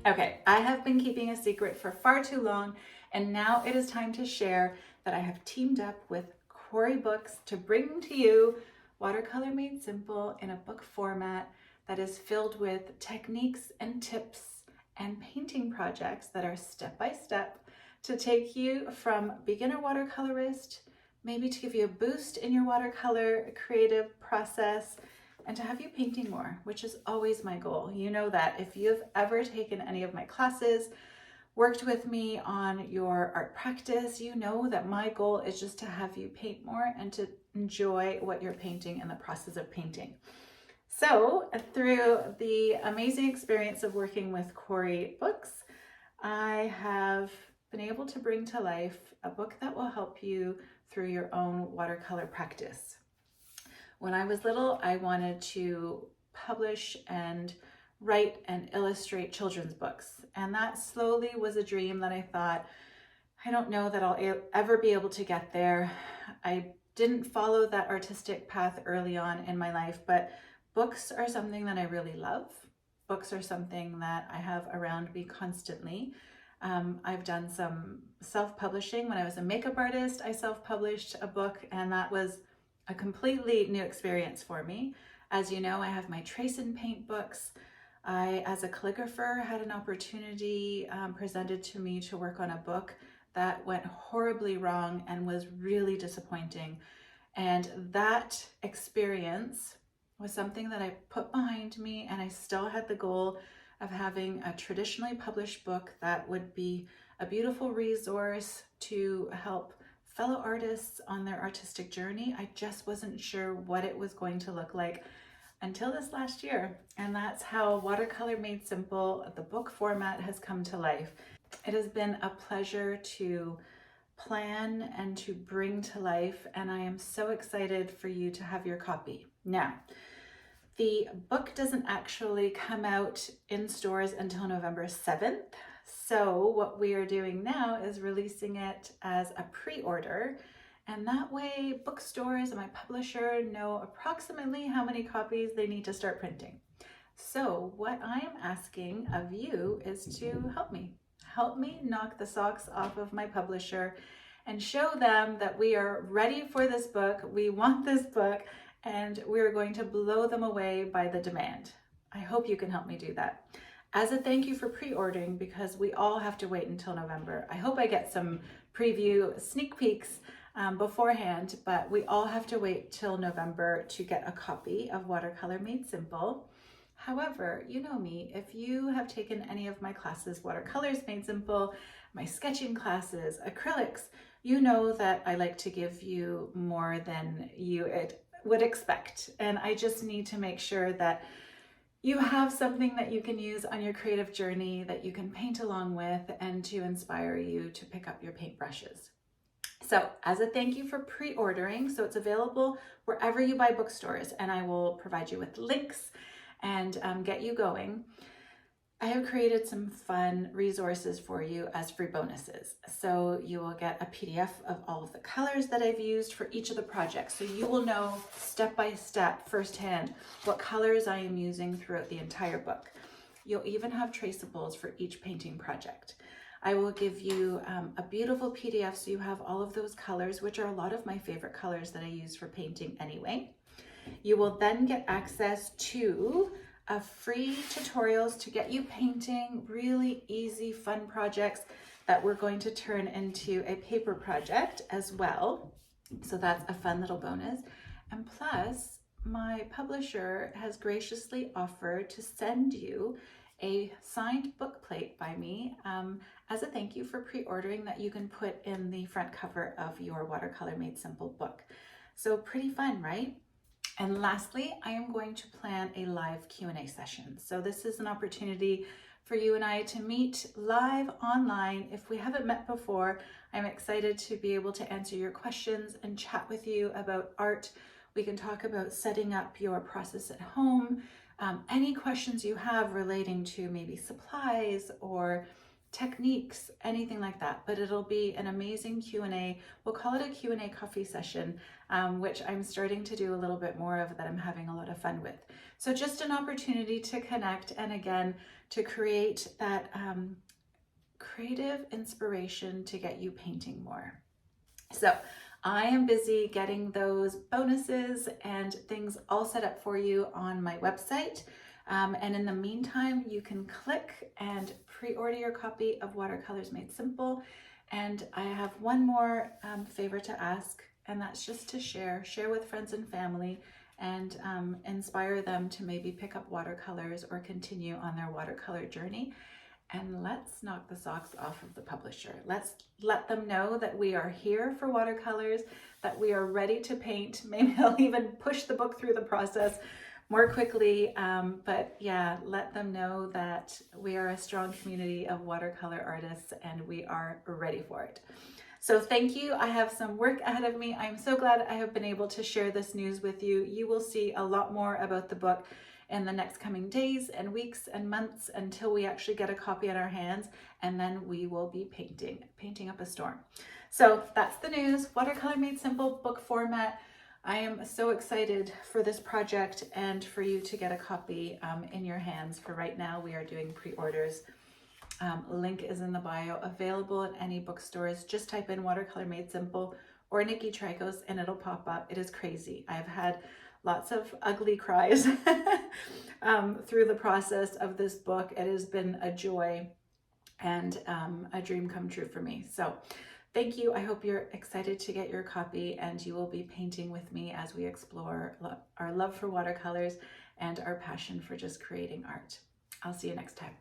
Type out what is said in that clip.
Okay, I have been keeping a secret for far too long, and now it is time to share that I have teamed up with Corey Books to bring to you Watercolor Made Simple in a book format that is filled with techniques and tips and painting projects that are step by step to take you from beginner watercolorist, maybe to give you a boost in your watercolor creative process, and to have you painting more, which is always my goal. You know that if you've ever taken any of my classes, worked with me on your art practice, you know that my goal is just to have you paint more and to enjoy what you're painting and the process of painting. So through the amazing experience of working with Corey Books, I have been able to bring to life a book that will help you through your own watercolor practice. When I was little, I wanted to publish and write and illustrate children's books. And that slowly was a dream that I thought, I don't know that I'll ever be able to get there. I didn't follow that artistic path early on in my life, but books are something that I really love. Books are something that I have around me constantly. I've done some self-publishing. When I was a makeup artist, I self-published a book, and that was a completely new experience for me. As you know, I have my trace and paint books. I, as a calligrapher, had an opportunity presented to me to work on a book that went horribly wrong and was really disappointing. And that experience was something that I put behind me, and I still had the goal of having a traditionally published book that would be a beautiful resource to help fellow artists on their artistic journey. I just wasn't sure what it was going to look like until this last year. And that's how Watercolor Made Simple, the book format, has come to life. It has been a pleasure to plan and to bring to life, and I am so excited for you to have your copy. Now, the book doesn't actually come out in stores until November 7th. So what we are doing now is releasing it as a pre-order, and that way bookstores and my publisher know approximately how many copies they need to start printing. So what I am asking of you is to help me. Help me knock the socks off of my publisher and show them that we are ready for this book, we want this book, and we're going to blow them away by the demand. I hope you can help me do that. As a thank you for pre-ordering, because we all have to wait until November. I hope I get some preview sneak peeks beforehand, but we all have to wait till November to get a copy of Watercolor Made Simple. However, you know me, if you have taken any of my classes, Watercolors Made Simple, my sketching classes, acrylics, you know that I like to give you more than you would expect. And I just need to make sure that you have something that you can use on your creative journey that you can paint along with and to inspire you to pick up your paintbrushes. So as a thank you for pre-ordering, so it's available wherever you buy bookstores, and I will provide you with links and get you going. I have created some fun resources for you as free bonuses. So you will get a PDF of all of the colors that I've used for each of the projects. So you will know step by step, firsthand, what colors I am using throughout the entire book. You'll even have traceables for each painting project. I will give you a beautiful PDF so you have all of those colors, which are a lot of my favorite colors that I use for painting anyway. You will then get access to free tutorials to get you painting really easy, fun projects that we're going to turn into a paper project as well. So that's a fun little bonus. And plus, my publisher has graciously offered to send you a signed book plate by me as a thank you for pre-ordering that you can put in the front cover of your Watercolor Made Simple book. So pretty fun, right? And lastly, I am going to plan a live Q&A session. So this is an opportunity for you and I to meet live online. If we haven't met before, I'm excited to be able to answer your questions and chat with you about art. We can talk about setting up your process at home, any questions you have relating to maybe supplies or techniques, anything like that, but it'll be an amazing Q&A. We'll call it a Q&A coffee session, which I'm starting to do a little bit more of, that I'm having a lot of fun with. So just an opportunity to connect, and again, to create that creative inspiration to get you painting more. So I am busy getting those bonuses and things all set up for you on my website. And in the meantime, you can click and pre-order your copy of Watercolors Made Simple. And I have one more favor to ask, and that's just to share with friends and family, and inspire them to maybe pick up watercolors or continue on their watercolor journey. And let's knock the socks off of the publisher. Let's let them know that we are here for watercolors, that we are ready to paint. Maybe I'll even push the book through the process more quickly. But yeah, let them know that we are a strong community of watercolor artists and we are ready for it. So thank you. I have some work ahead of me. I'm so glad I have been able to share this news with you. You will see a lot more about the book in the next coming days and weeks and months, until we actually get a copy in our hands, and then we will be painting up a storm. So that's the news. Watercolor Made Simple, book format. I am so excited for this project and for you to get a copy in your hands. For right now, we are doing pre-orders. Link is in the bio, available at any bookstores. Just type in Watercolor Made Simple or Nicki Traikos and it'll pop up. It is crazy. I've had lots of ugly cries through the process of this book. It has been a joy and a dream come true for me. So thank you. I hope you're excited to get your copy, and you will be painting with me as we explore our love for watercolors and our passion for just creating art. I'll see you next time.